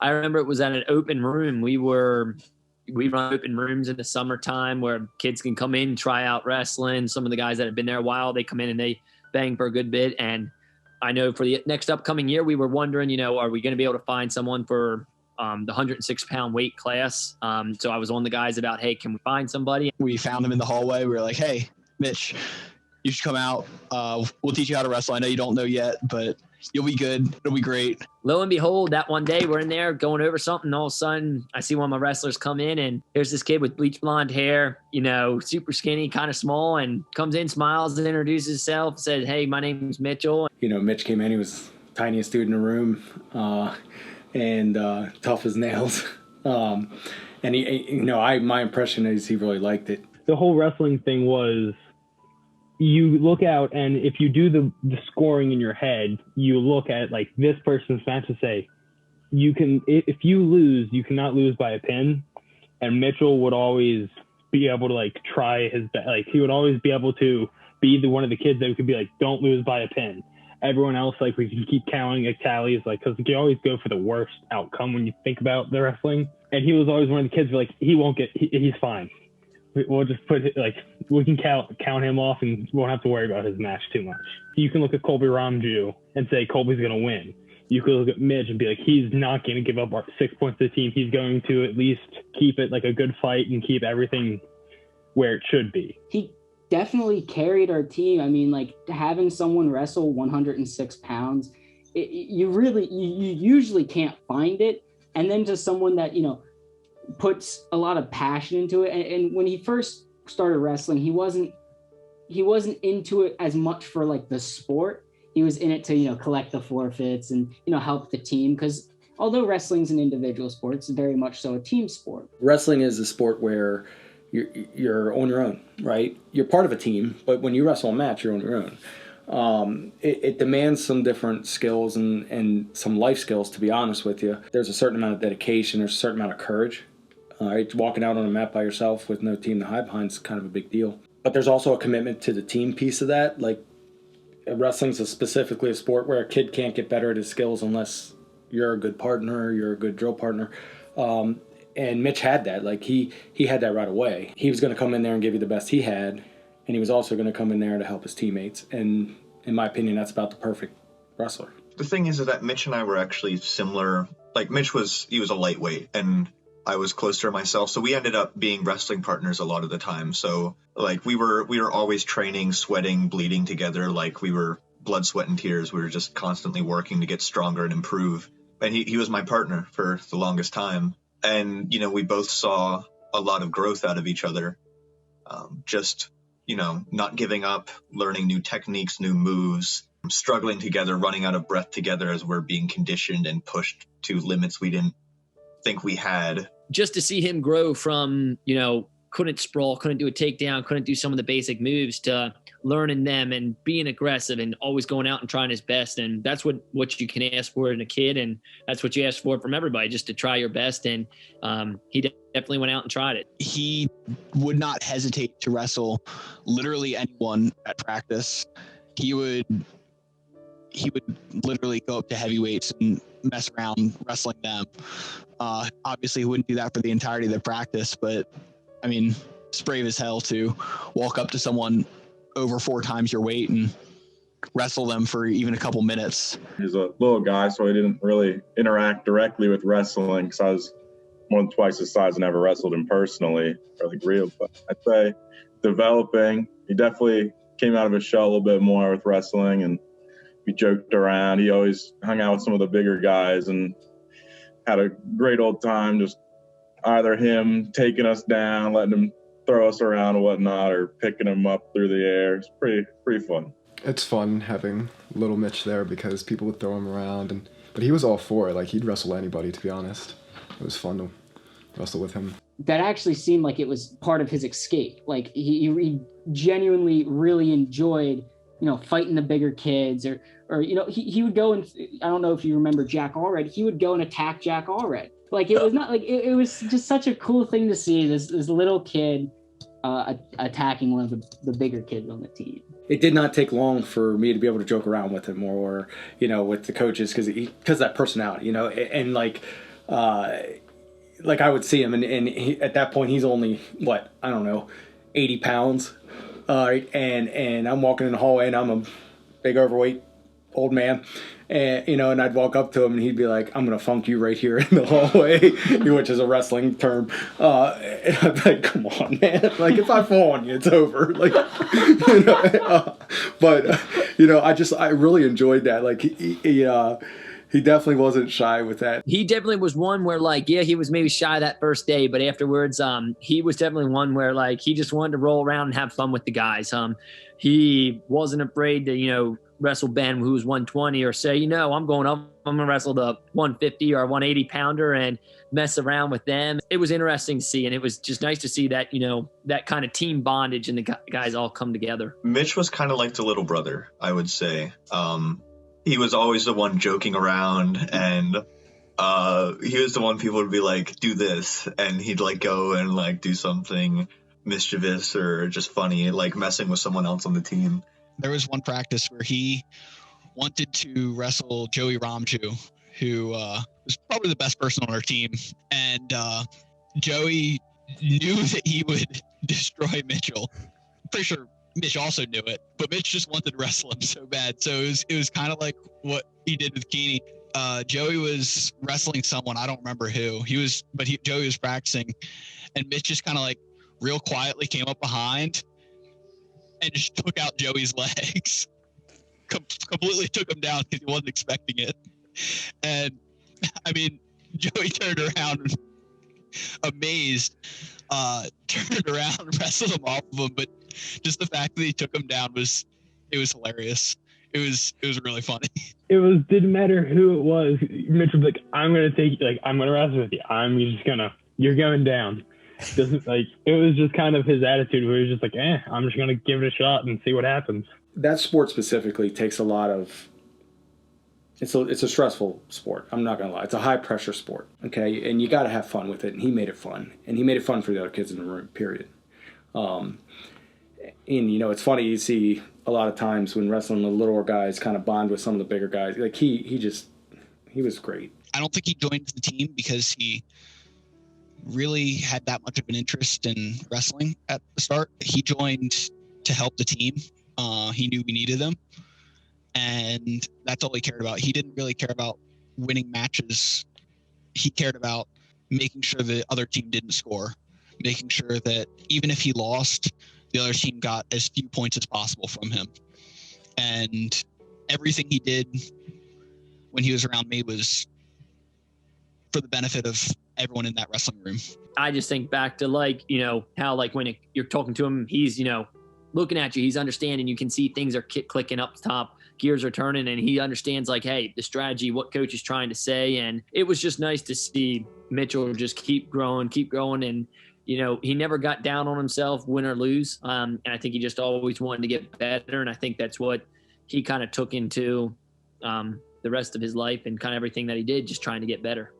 I remember it was at an open room. We run open rooms in the summertime where kids can come in, try out wrestling. Some of the guys that have been there a while, they come in and they bang for a good bit. And I know for the next upcoming year, we were wondering, are we going to be able to find someone for the 106-pound weight class? So I was on the guys about, hey, can we find somebody? We found him in the hallway. We were like, hey, Mitch, you should come out. We'll teach you how to wrestle. I know you don't know yet, but you'll be good. It'll be great. Lo and behold, that one day we're in there going over something. All of a sudden, I see one of my wrestlers come in, and there's this kid with bleach blonde hair, super skinny, kind of small, and comes in, smiles, and introduces himself, said, hey, my name's Mitchell. Mitch came in. He was the tiniest dude in the room and tough as nails. And my impression is he really liked it. The whole wrestling thing was, you look out, and if you do the scoring in your head, you look at like this person's match to say, if you lose, you cannot lose by a pin. And Mitchell would always be able to like try his best. Like he would always be able to be one of the kids that could be like, don't lose by a pin. Everyone else, like we can keep counting like tallies, like, cause you always go for the worst outcome when you think about the wrestling. And he was always one of the kids like, he's fine. We'll just we can count him off and won't have to worry about his match too much. You can look at Colby Ramju and say Colby's going to win. You could look at Midge and be like, he's not going to give up 6 points to the team. He's going to at least keep it like a good fight and keep everything where it should be. He definitely carried our team. I mean, like having someone wrestle 106 pounds, you usually can't find it. And then to someone that, puts a lot of passion into it. And when he first started wrestling, he wasn't into it as much for like the sport. He was in it to, collect the forfeits and, help the team. Because although wrestling's an individual sport, it's very much so a team sport. Wrestling is a sport where you're on your own, right? You're part of a team, but when you wrestle a match, you're on your own. It demands some different skills and some life skills, to be honest with you. There's a certain amount of dedication. There's a certain amount of courage. Walking out on a mat by yourself with no team to hide behind is kind of a big deal. But there's also a commitment to the team piece of that. Like wrestling's specifically a sport where a kid can't get better at his skills unless you're a good partner, you're a good drill partner. And Mitch had that. Like he had that right away. He was going to come in there and give you the best he had, and he was also going to come in there to help his teammates. And in my opinion, that's about the perfect wrestler. The thing is that Mitch and I were actually similar. Like Mitch was a lightweight, and I was closer myself, so we ended up being wrestling partners a lot of the time. So like we were always training, sweating, bleeding together. Like we were blood, sweat, and tears. We were just constantly working to get stronger and improve. And he was my partner for the longest time. And we both saw a lot of growth out of each other. Not giving up, learning new techniques, new moves, struggling together, running out of breath together as we're being conditioned and pushed to limits we didn't think we had. Just to see him grow from, couldn't sprawl, couldn't do a takedown, couldn't do some of the basic moves, to learning them and being aggressive and always going out and trying his best. And that's what you can ask for in a kid. And that's what you ask for from everybody, just to try your best. And he definitely went out and tried it. He would not hesitate to wrestle literally anyone at practice. He would literally go up to heavyweights and mess around wrestling them. Obviously, he wouldn't do that for the entirety of the practice, but I mean, it's brave as hell to walk up to someone over 4 times your weight and wrestle them for even a couple minutes. He's a little guy, so he didn't really interact directly with wrestling because I was more than twice his size and never wrestled him personally, or like real. But I'd say developing, he definitely came out of his shell a little bit more with wrestling, and we joked around. He always hung out with some of the bigger guys and had a great old time, just either him taking us down, letting him throw us around and whatnot, or picking him up through the air. It's pretty fun. It's fun having little Mitch there because people would throw him around, but he was all for it. Like, he'd wrestle anybody, to be honest. It was fun to wrestle with him. That actually seemed like it was part of his escape. Like he genuinely really enjoyed, fighting the bigger kids, or he would go and, I don't know if you remember Jack Allred, he would go and attack Jack Allred. Like it was not like it was just such a cool thing to see this little kid attacking one of the bigger kids on the team. It did not take long for me to be able to joke around with him or with the coaches because that personality, and like like I would see him, and he, at that point he's only what, I don't know, 80 pounds, and I'm walking in the hallway and I'm a big overweight old man, and and I'd walk up to him and he'd be like, "I'm gonna funk you right here in the hallway," which is a wrestling term. And I'd be like, "Come on, man! Like if I fall on you, it's over." Like, but I really enjoyed that. Like he definitely wasn't shy with that. He definitely was one where, like, yeah, he was maybe shy that first day, but afterwards, he was definitely one where, like, he just wanted to roll around and have fun with the guys. He wasn't afraid to, wrestle Ben, who was 120, or say, I'm going up, I'm going to wrestle the 150 or 180 pounder and mess around with them. It was interesting to see, and it was just nice to see that, that kind of team bondage and the guys all come together. Mitch was kind of like the little brother, I would say. He was always the one joking around, and he was the one people would be like, do this, and he'd like go and like do something mischievous or just funny, like messing with someone else on the team. There was one practice where he wanted to wrestle Joey Ramju, who was probably the best person on our team, and Joey knew that he would destroy Mitchell. Pretty sure Mitch also knew it, but Mitch just wanted to wrestle him so bad. So it was kind of like what he did with Keeney. Joey was wrestling someone, I don't remember who. Joey was practicing, and Mitch just kind of like real quietly came up behind and just took out Joey's legs. Completely took him down because he wasn't expecting it. And I mean, Joey turned around amazed, turned around and wrestled him off of him, but just the fact that he took him down was hilarious. It was really funny. It didn't matter who it was. Mitch was like, I'm gonna wrestle with you. You're going down. It was just kind of his attitude where he was just like, I'm just gonna give it a shot and see what happens. That sport specifically takes a lot of. It's a stressful sport. I'm not gonna lie. It's a high pressure sport. Okay, and you got to have fun with it. And he made it fun, and he made it fun for the other kids in the room. Period. And it's funny, you see a lot of times when wrestling, the littler guys kind of bond with some of the bigger guys. Like he was great. I don't think he joined the team because he really had that much of an interest in wrestling at the start. He joined to help the team. He knew we needed them, and that's all he cared about. He didn't really care about winning matches. He cared about making sure the other team didn't score, making sure that even if he lost, the other team got as few points as possible from him. And everything he did when he was around me was for the benefit of everyone in that wrestling room. I just think back to how when you're talking to him, he's, looking at you, he's understanding, you can see things are clicking up top, gears are turning, and he understands hey, the strategy, what coach is trying to say. And it was just nice to see Mitchell just keep growing. And, he never got down on himself, win or lose. And I think he just always wanted to get better. And I think that's what he kind of took into the rest of his life and kind of everything that he did, just trying to get better.